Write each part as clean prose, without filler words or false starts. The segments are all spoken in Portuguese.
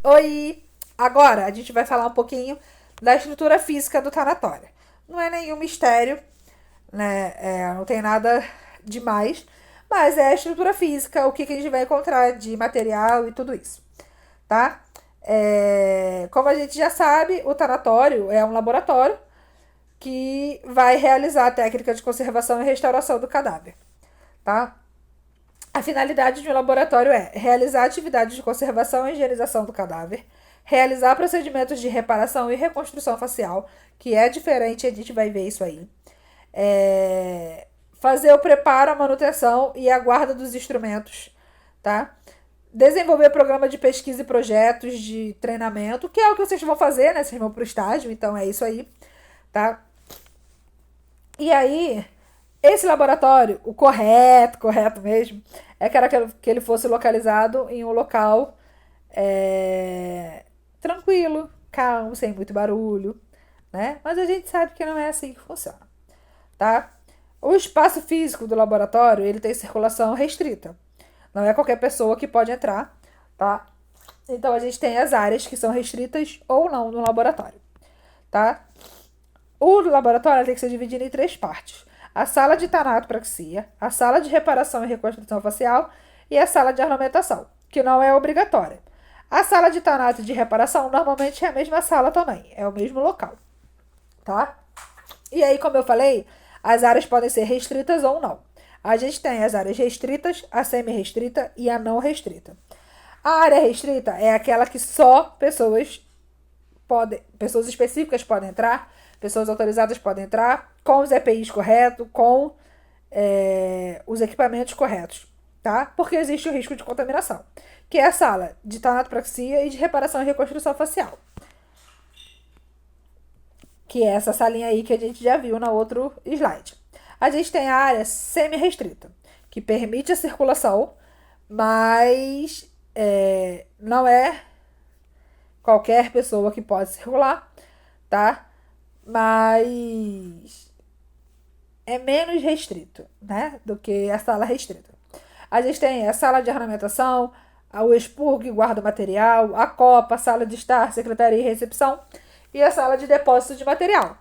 Oi! Agora a gente vai falar um pouquinho da estrutura física do tanatório. Não é nenhum mistério, né? Não tem nada demais, mas é a estrutura física, o que a gente vai encontrar de material e tudo isso, tá? Como a gente já sabe, o tanatório é um laboratório que vai realizar a técnica de conservação e restauração do cadáver, tá? A finalidade de um laboratório é realizar atividades de conservação e higienização do cadáver, realizar procedimentos de reparação e reconstrução facial, que é diferente, a gente vai ver isso aí. Fazer o preparo, a manutenção e a guarda dos instrumentos, tá? Desenvolver programa de pesquisa e projetos de treinamento, que é o que vocês vão fazer, né? Vocês vão pro estágio, então é isso aí, tá? E aí, esse laboratório, o correto mesmo, é que era que ele fosse localizado em um local é, tranquilo, calmo, sem muito barulho, né? Mas a gente sabe que não é assim que funciona, tá? O espaço físico do laboratório, ele tem circulação restrita. Não é qualquer pessoa que pode entrar, tá? Então a gente tem as áreas que são restritas ou não no laboratório, tá? O laboratório tem que ser dividido em três partes: a sala de tanatopraxia, a sala de reparação e reconstrução facial e a sala de ornamentação, que não é obrigatória. A sala de tanato e de reparação normalmente é a mesma sala também, é o mesmo local, tá? E aí, como eu falei, as áreas podem ser restritas ou não. A gente tem as áreas restritas, a semi-restrita e a não restrita. A área restrita é aquela que só pessoas específicas podem entrar, pessoas autorizadas podem entrar, com os EPIs corretos, com os equipamentos corretos, tá? Porque existe o risco de contaminação, que é a sala de tanatopraxia e de reparação e reconstrução facial, que é essa salinha aí que a gente já viu no outro slide. A gente tem a área semi-restrita, que permite a circulação, mas não é qualquer pessoa que pode circular, tá? Mas é menos restrito, né? Do que a sala restrita. A gente tem a sala de ornamentação, o expurgo, guarda material, a copa, a sala de estar, secretaria e recepção e a sala de depósito de material.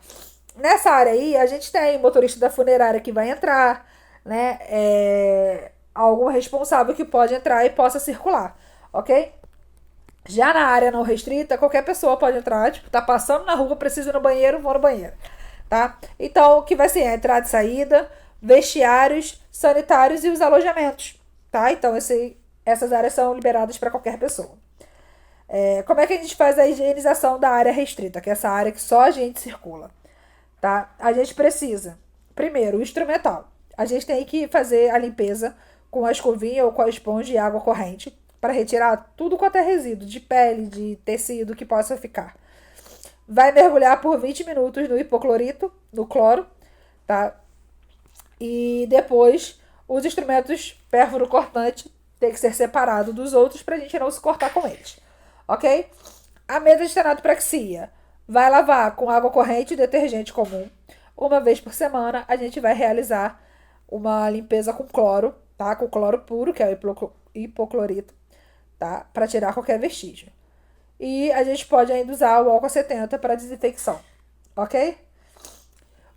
Nessa área aí, a gente tem o motorista da funerária que vai entrar, né? Algum responsável que pode entrar e possa circular, ok? Já na área não restrita, qualquer pessoa pode entrar, tipo, tá passando na rua, precisa ir no banheiro, vou no banheiro, tá? Então, o que vai ser a entrada e saída, vestiários, sanitários e os alojamentos, tá? Então, essas áreas são liberadas para qualquer pessoa. Como é que a gente faz a higienização da área restrita, que é essa área que só a gente circula, tá? A gente precisa, primeiro, o instrumental. A gente tem que fazer a limpeza com a escovinha ou com a esponja e água corrente para retirar tudo quanto é resíduo de pele, de tecido que possa ficar. Vai mergulhar por 20 minutos no hipoclorito, no cloro, tá? E depois os instrumentos pérfuro cortante tem que ser separado dos outros para a gente não se cortar com eles, ok? A mesa de tanatopraxia vai lavar com água corrente e detergente comum. Uma vez por semana a gente vai realizar uma limpeza com cloro, tá? Com cloro puro, que é o hipoclorito, tá? Para tirar qualquer vestígio. E a gente pode ainda usar o álcool 70 para desinfecção, ok?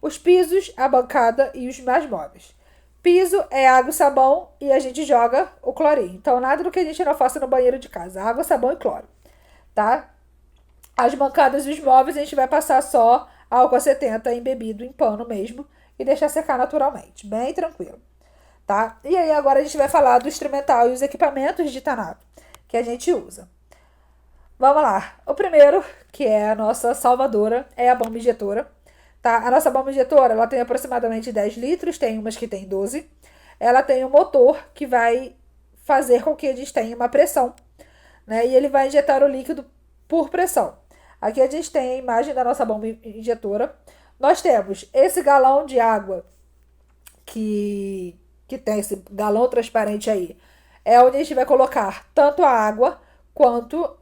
Os pisos, a bancada e os mais móveis. Piso é água e sabão e a gente joga o clorinho. Então, nada do que a gente não faça no banheiro de casa. Água, sabão e cloro, tá? As bancadas e os móveis a gente vai passar só álcool 70 embebido em pano mesmo e deixar secar naturalmente. Bem tranquilo, tá? E aí agora a gente vai falar do instrumental e os equipamentos de tanato que a gente usa. Vamos lá. O primeiro, que é a nossa salvadora, é a bomba injetora. Tá? A nossa bomba injetora ela tem aproximadamente 10 litros, tem umas que tem 12. Ela tem um motor que vai fazer com que a gente tenha uma pressão, né? E ele vai injetar o líquido por pressão. Aqui a gente tem a imagem da nossa bomba injetora. Nós temos esse galão de água que tem esse galão transparente aí. É onde a gente vai colocar tanto a água quanto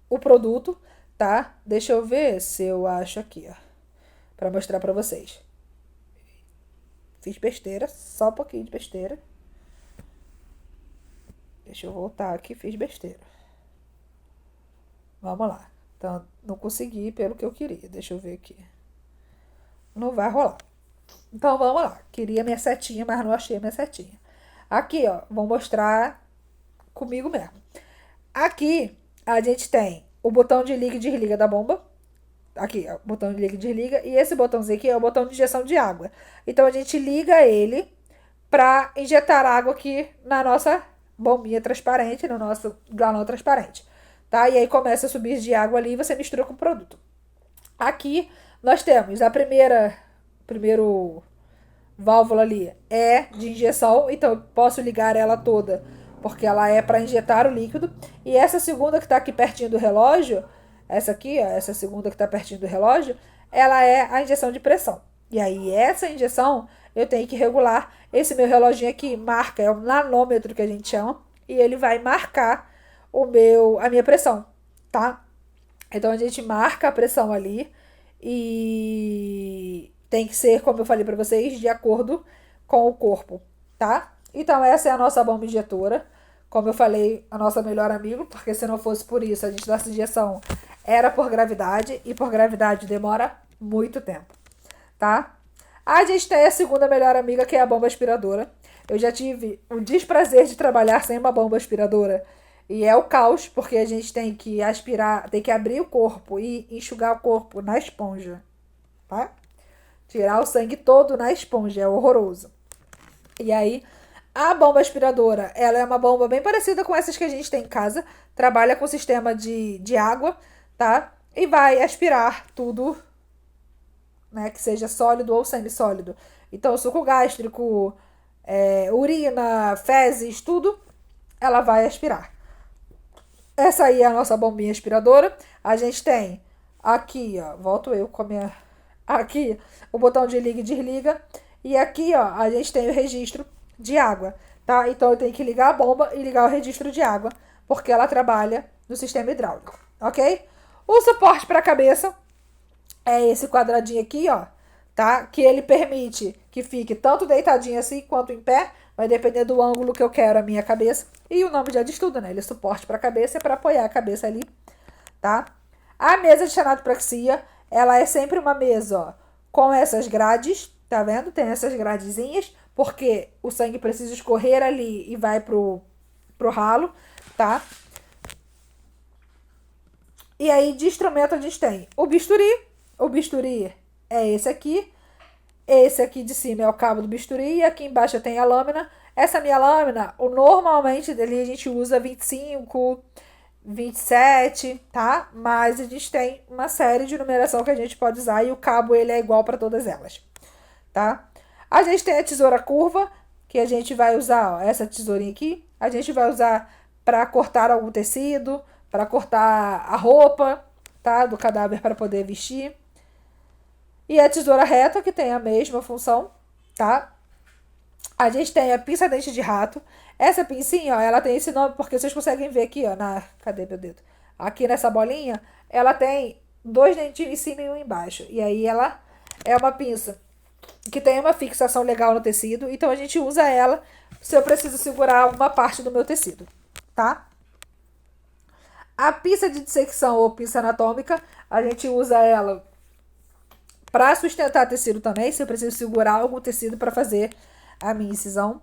o produto, tá? Deixa eu ver se eu acho aqui, ó, para mostrar para vocês. Fiz besteira, só um pouquinho de besteira. Deixa eu voltar aqui, fiz besteira. Vamos lá. Então, não consegui pelo que eu queria. Deixa eu ver aqui. Não vai rolar. Então, vamos lá. Queria minha setinha, mas não achei minha setinha. Aqui, ó, vou mostrar comigo mesmo. Aqui, a gente tem o botão de liga e desliga da bomba. Aqui, ó, botão de liga e desliga. E esse botãozinho aqui é o botão de injeção de água. Então, a gente liga ele para injetar água aqui na nossa bombinha transparente, no nosso galão transparente, tá? E aí começa a subir de água ali e você mistura com o produto. Aqui nós temos a primeiro válvula ali é de injeção, então eu posso ligar ela toda porque ela é para injetar o líquido. E essa segunda que está aqui pertinho do relógio, essa aqui, ó, essa segunda que está pertinho do relógio, ela é a injeção de pressão. E aí essa injeção eu tenho que regular. Esse meu reloginho aqui marca, é um nanômetro que a gente chama, e ele vai marcar a minha pressão, tá? Então a gente marca a pressão ali e tem que ser, como eu falei para vocês, de acordo com o corpo, tá? Então essa é a nossa bomba injetora. Como eu falei, a nossa melhor amigo, porque se não fosse por isso, a gente dessa injeção era por gravidade, e por gravidade demora muito tempo, tá? A gente tem a segunda melhor amiga, que é a bomba aspiradora. Eu já tive o desprazer de trabalhar sem uma bomba aspiradora. E é o caos, porque a gente tem que aspirar, tem que abrir o corpo e enxugar o corpo na esponja, tá? Tirar o sangue todo na esponja, é horroroso. E aí, a bomba aspiradora, ela é uma bomba bem parecida com essas que a gente tem em casa. Trabalha com sistema de água, tá? E vai aspirar tudo, né, que seja sólido ou semissólido. Então, suco gástrico, urina, fezes, tudo, ela vai aspirar. Essa aí é a nossa bombinha aspiradora. A gente tem aqui, ó, volto eu com a minha... Aqui, o botão de liga e desliga. E aqui, ó, a gente tem o registro de água, tá? Então, eu tenho que ligar a bomba e ligar o registro de água, porque ela trabalha no sistema hidráulico, ok? O suporte para a cabeça é esse quadradinho aqui, ó, tá? Que ele permite que fique tanto deitadinho assim quanto em pé. Vai depender do ângulo que eu quero a minha cabeça. E o nome já diz tudo, né? Ele é suporte para a cabeça, é para apoiar a cabeça ali, tá? A mesa de xanatopraxia, ela é sempre uma mesa, ó, com essas grades, tá vendo? Tem essas gradezinhas, porque o sangue precisa escorrer ali e vai pro ralo, tá? E aí, de instrumento, a gente tem o bisturi. O bisturi é esse aqui. Esse aqui de cima é o cabo do bisturi. E aqui embaixo tem a lâmina. Essa minha lâmina, normalmente dele a gente usa 25, 27, tá? Mas a gente tem uma série de numeração que a gente pode usar. E o cabo, ele é igual para todas elas, tá? A gente tem a tesoura curva, que a gente vai usar, ó, essa tesourinha aqui. A gente vai usar para cortar algum tecido, para cortar a roupa, tá? Do cadáver para poder vestir. E a tesoura reta, que tem a mesma função, tá? A gente tem a pinça dente de rato. Essa pincinha, ó, ela tem esse nome porque vocês conseguem ver aqui, ó, cadê meu dedo? Aqui nessa bolinha, ela tem 2 dentinhos em cima e um embaixo. E aí ela é uma pinça que tem uma fixação legal no tecido, então a gente usa ela se eu preciso segurar uma parte do meu tecido, tá? A pinça de dissecção ou pinça anatômica, a gente usa ela para sustentar tecido também, se eu preciso segurar algum tecido para fazer a minha incisão.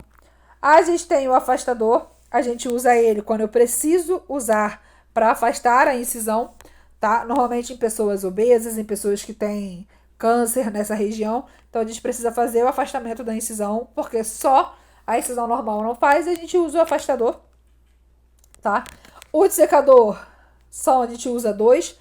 A gente tem o afastador, a gente usa ele quando eu preciso usar para afastar a incisão, tá? Normalmente em pessoas obesas, em pessoas que têm câncer nessa região. Então a gente precisa fazer o afastamento da incisão, porque só a incisão normal não faz, e a gente usa o afastador, tá? O dissecador a gente usa 2,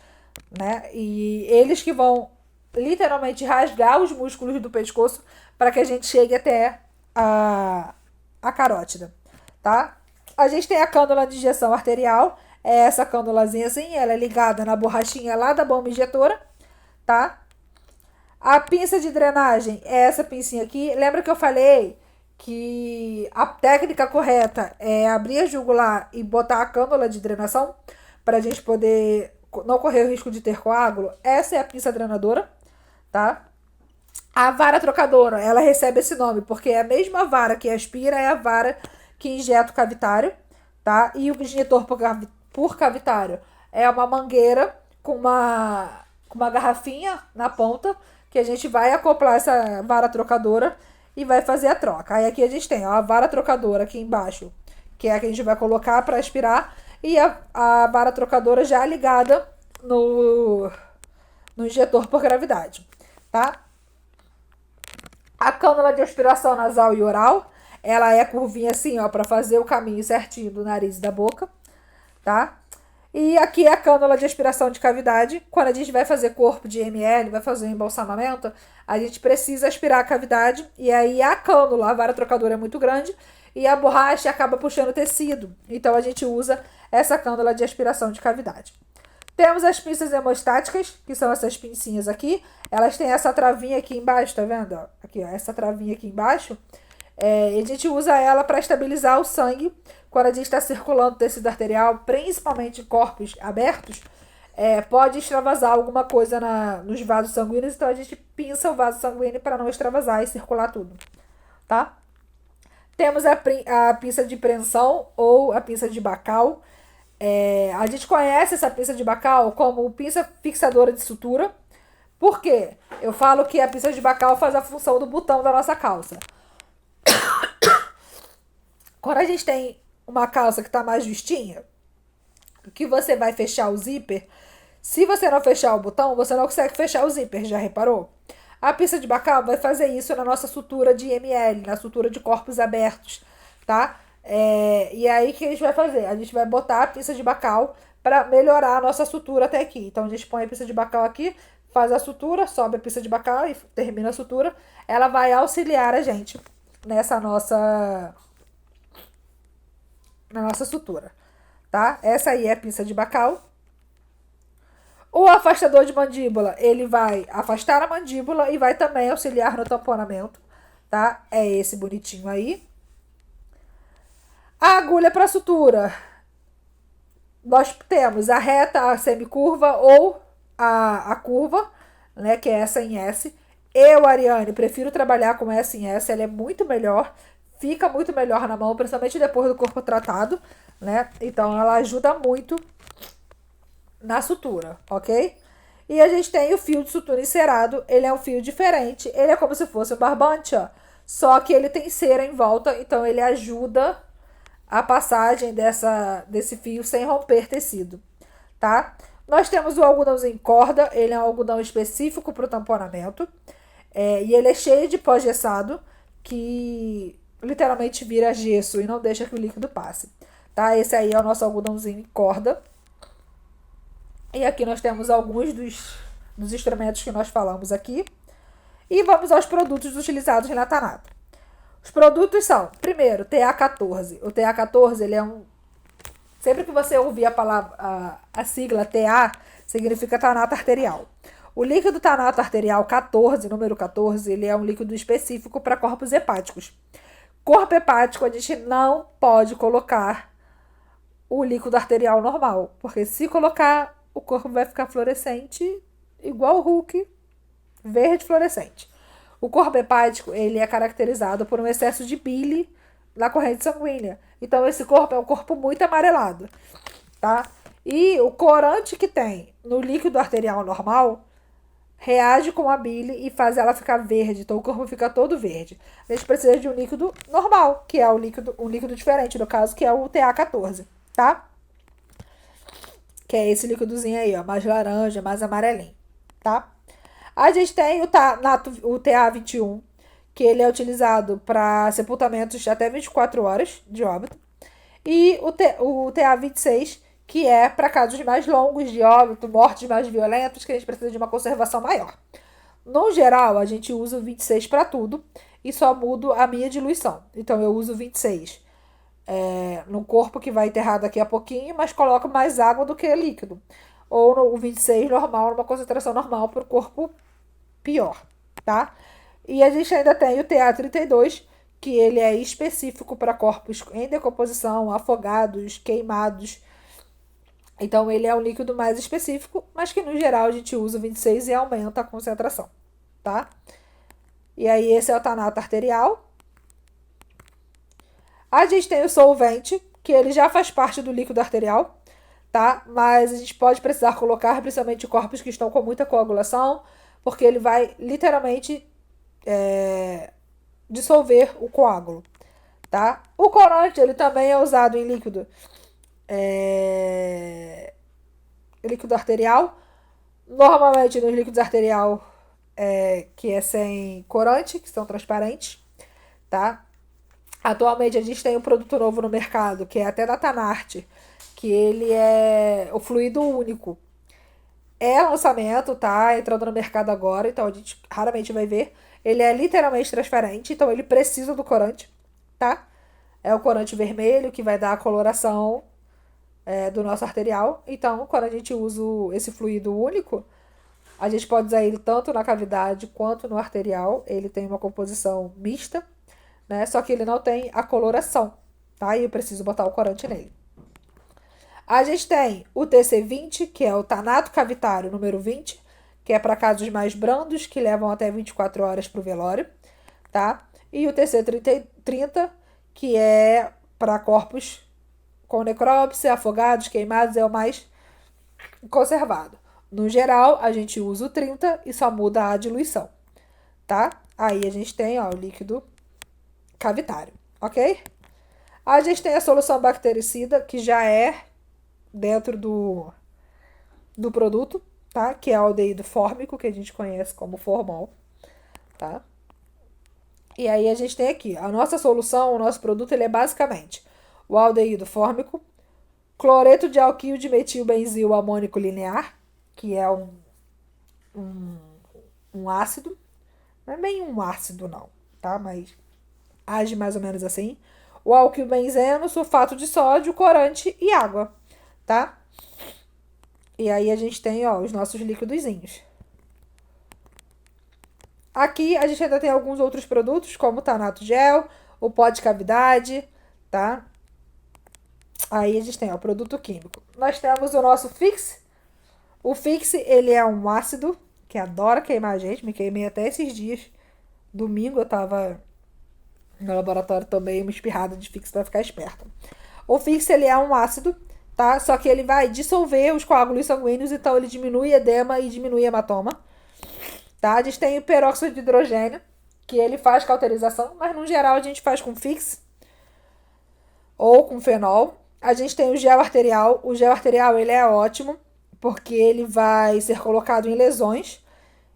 né? E eles que vão literalmente rasgar os músculos do pescoço para que a gente chegue até a carótida, tá? A gente tem a cânula de injeção arterial, é essa cânulazinha assim, ela é ligada na borrachinha lá da bomba injetora, tá? A pinça de drenagem é essa pincinha aqui. Lembra que eu falei que a técnica correta é abrir a jugular e botar a cânula de drenação para a gente poder não correr o risco de ter coágulo? Essa é a pinça drenadora, tá? A vara trocadora, ela recebe esse nome porque é a mesma vara que aspira, é a vara que injeta o cavitário, tá? E o injetor por cavitário é uma mangueira com uma garrafinha na ponta, que a gente vai acoplar essa vara trocadora e vai fazer a troca. Aí aqui a gente tem ó, a vara trocadora aqui embaixo, que é a que a gente vai colocar para aspirar, e a vara trocadora já ligada no injetor por gravidade, tá? A cânula de aspiração nasal e oral, ela é curvinha assim, ó, para fazer o caminho certinho do nariz e da boca, tá? E aqui é a cânula de aspiração de cavidade. Quando a gente vai fazer corpo de ml, vai fazer um embalsamamento, a gente precisa aspirar a cavidade, e aí a cânula, a vara trocadora é muito grande, e a borracha acaba puxando o tecido. Então a gente usa essa cânula de aspiração de cavidade. Temos as pinças hemostáticas, que são essas pincinhas aqui. Elas têm essa travinha aqui embaixo, tá vendo? Aqui, ó, essa travinha aqui embaixo. E a gente usa ela para estabilizar o sangue quando a gente está circulando o tecido arterial, principalmente em corpos abertos. Pode extravasar alguma coisa nos vasos sanguíneos, então a gente pinça o vaso sanguíneo para não extravasar e circular tudo, tá? Temos a pinça de preensão ou a pinça de Bacal. A gente conhece essa pinça de Bacal como pinça fixadora de sutura. Por quê? Eu falo que a pinça de Bacal faz a função do botão da nossa calça. Quando a gente tem uma calça que está mais justinha, que você vai fechar o zíper, se você não fechar o botão, você não consegue fechar o zíper, já reparou? A pinça de Bacal vai fazer isso na nossa sutura de ml, na sutura de corpos abertos, tá? E aí o que a gente vai fazer? A gente vai botar a pinça de Bacal para melhorar a nossa sutura até aqui. Então a gente põe a pinça de Bacal aqui, faz a sutura, sobe a pinça de Bacal e termina a sutura. Ela vai auxiliar a gente na nossa sutura, tá? Essa aí é a pinça de Bacal. O afastador de mandíbula, ele vai afastar a mandíbula e vai também auxiliar no tamponamento, tá? É esse bonitinho aí. A agulha para sutura, nós temos a reta, a semicurva ou a curva, né? Que é essa em S. Eu, Ariane, prefiro trabalhar com essa em S, ela é muito melhor. Fica muito melhor na mão, principalmente depois do corpo tratado, né? Então, ela ajuda muito na sutura, ok? E a gente tem o fio de sutura encerado. Ele é um fio diferente. Ele é como se fosse um barbante, ó. Só que ele tem cera em volta, então ele ajuda a passagem desse fio sem romper tecido, tá? Nós temos o algodãozinho em corda. Ele é um algodão específico para o tamponamento. E ele é cheio de pó gessado, que literalmente vira gesso e não deixa que o líquido passe, tá? Esse aí é o nosso algodãozinho em corda. E aqui nós temos alguns dos instrumentos que nós falamos aqui. E vamos aos produtos utilizados em latanato. Os produtos são, primeiro, TA14. O TA14, ele é sempre que você ouvir a palavra, a sigla TA, significa tanato arterial. O líquido tanato arterial 14, número 14, ele é um líquido específico para corpos hepáticos. Corpo hepático, a gente não pode colocar o líquido arterial normal, porque se colocar, o corpo vai ficar fluorescente, igual o Hulk, verde fluorescente. O corpo hepático, ele é caracterizado por um excesso de bile na corrente sanguínea. Então, esse corpo é um corpo muito amarelado, tá? E o corante que tem no líquido arterial normal reage com a bile e faz ela ficar verde. Então, o corpo fica todo verde. A gente precisa de um líquido normal, que é um líquido diferente, no caso, que é o TA14, tá? Que é esse líquidozinho aí, ó, mais laranja, mais amarelinho, tá? A gente tem o TA21, que ele é utilizado para sepultamentos de até 24 horas de óbito. E o TA26, que é para casos mais longos de óbito, mortes mais violentas, que a gente precisa de uma conservação maior. No geral, a gente usa o 26 para tudo e só mudo a minha diluição. Então, eu uso o 26 no corpo que vai enterrar daqui a pouquinho, mas coloco mais água do que líquido. Ou no 26 normal, numa concentração normal para o corpo pior, tá? E a gente ainda tem o TA32, que ele é específico para corpos em decomposição, afogados, queimados. Então, ele é um líquido mais específico, mas que no geral a gente usa o 26 e aumenta a concentração, tá? E aí, esse é o tanato arterial. A gente tem o solvente, que ele já faz parte do líquido arterial, tá? Mas a gente pode precisar colocar, principalmente corpos que estão com muita coagulação, porque ele vai literalmente dissolver o coágulo, tá? O corante, ele também é usado em líquido arterial. Normalmente nos líquidos arterial que é sem corante, que são transparentes, tá? Atualmente a gente tem um produto novo no mercado, que é até da Tanarte, que ele é o fluido único. É lançamento, tá? Entrando no mercado agora, então a gente raramente vai ver. Ele é literalmente transparente, então ele precisa do corante, tá? É o corante vermelho que vai dar a coloração do nosso arterial. Então, quando a gente usa esse fluido único, a gente pode usar ele tanto na cavidade quanto no arterial. Ele tem uma composição mista, né? Só que ele não tem a coloração, tá? E eu preciso botar o corante nele. A gente tem o TC20, que é o tanato cavitário número 20, que é para casos mais brandos, que levam até 24 horas para o velório, tá? E o TC30, que é para corpos com necrópsia, afogados, queimados, é o mais conservado. No geral, a gente usa o 30 e só muda a diluição, tá? Aí a gente tem, ó, o líquido cavitário, ok? A gente tem a solução bactericida, que já é dentro do produto, tá? Que é o aldeído fórmico, que a gente conhece como formol, tá? E aí a gente tem aqui, a nossa solução, o nosso produto, ele é basicamente o aldeído fórmico, cloreto de alquil de metilbenzil amônico linear, que é um ácido, não é bem um ácido não, tá? Mas age mais ou menos assim. O alquilbenzeno, sulfato de sódio, corante e água, tá? E aí a gente tem, ó, os nossos líquidozinhos. Aqui a gente ainda tem alguns outros produtos, como o Tanato Gel, o pó de cavidade, tá? Aí a gente tem, ó, o produto químico. Nós temos o nosso Fix. O Fix, ele é um ácido que adora queimar a gente. Me queimei até esses dias. Domingo eu tava no laboratório, tomei uma espirrada de Fix pra ficar esperta. O Fix, ele é um ácido, tá? Só que ele vai dissolver os coágulos sanguíneos, então ele diminui edema e diminui hematoma, tá? A gente tem o peróxido de hidrogênio, que ele faz cauterização, mas no geral a gente faz com Fix ou com fenol. A gente tem o gel arterial. O gel arterial, ele é ótimo, porque ele vai ser colocado em lesões,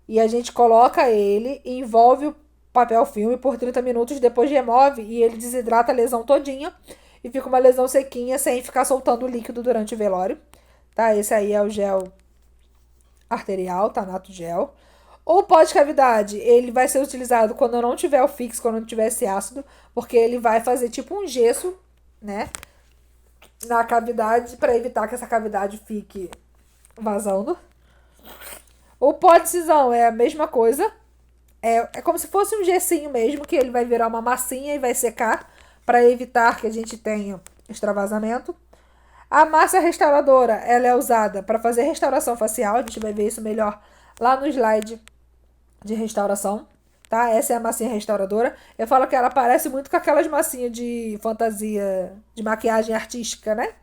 e a gente coloca ele e envolve o papel filme por 30 minutos, depois remove e ele desidrata a lesão todinha e fica uma lesão sequinha sem ficar soltando líquido durante o velório, tá? Esse aí é o gel arterial, Tanato Gel. O pó de cavidade, ele vai ser utilizado quando não tiver o Fix, quando não tiver esse ácido, porque ele vai fazer tipo um gesso, né, na cavidade, para evitar que essa cavidade fique vazando. O pó de cisão é a mesma coisa. É como se fosse um gessinho mesmo, que ele vai virar uma massinha e vai secar para evitar que a gente tenha extravasamento. A massa restauradora, ela é usada para fazer restauração facial. A gente vai ver isso melhor lá no slide de restauração, tá? Essa é a massinha restauradora. Eu falo que ela parece muito com aquelas massinhas de fantasia, de maquiagem artística, né?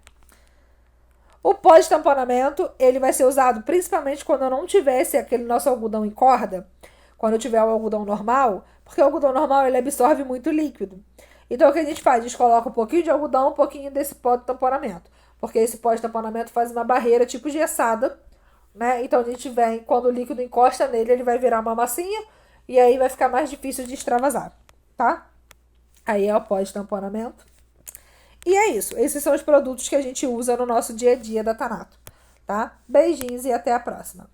O pó de tamponamento, ele vai ser usado principalmente quando eu não tivesse aquele nosso algodão em corda, quando eu tiver o algodão normal, porque o algodão normal ele absorve muito líquido. Então o que a gente faz? A gente coloca um pouquinho de algodão, um pouquinho desse pó de tamponamento, porque esse pó de tamponamento faz uma barreira tipo gessada, né? Então a gente vem, quando o líquido encosta nele, ele vai virar uma massinha e aí vai ficar mais difícil de extravasar, tá? Aí é o pó de tamponamento. E é isso. Esses são os produtos que a gente usa no nosso dia a dia da Tanato, tá? Beijinhos e até a próxima.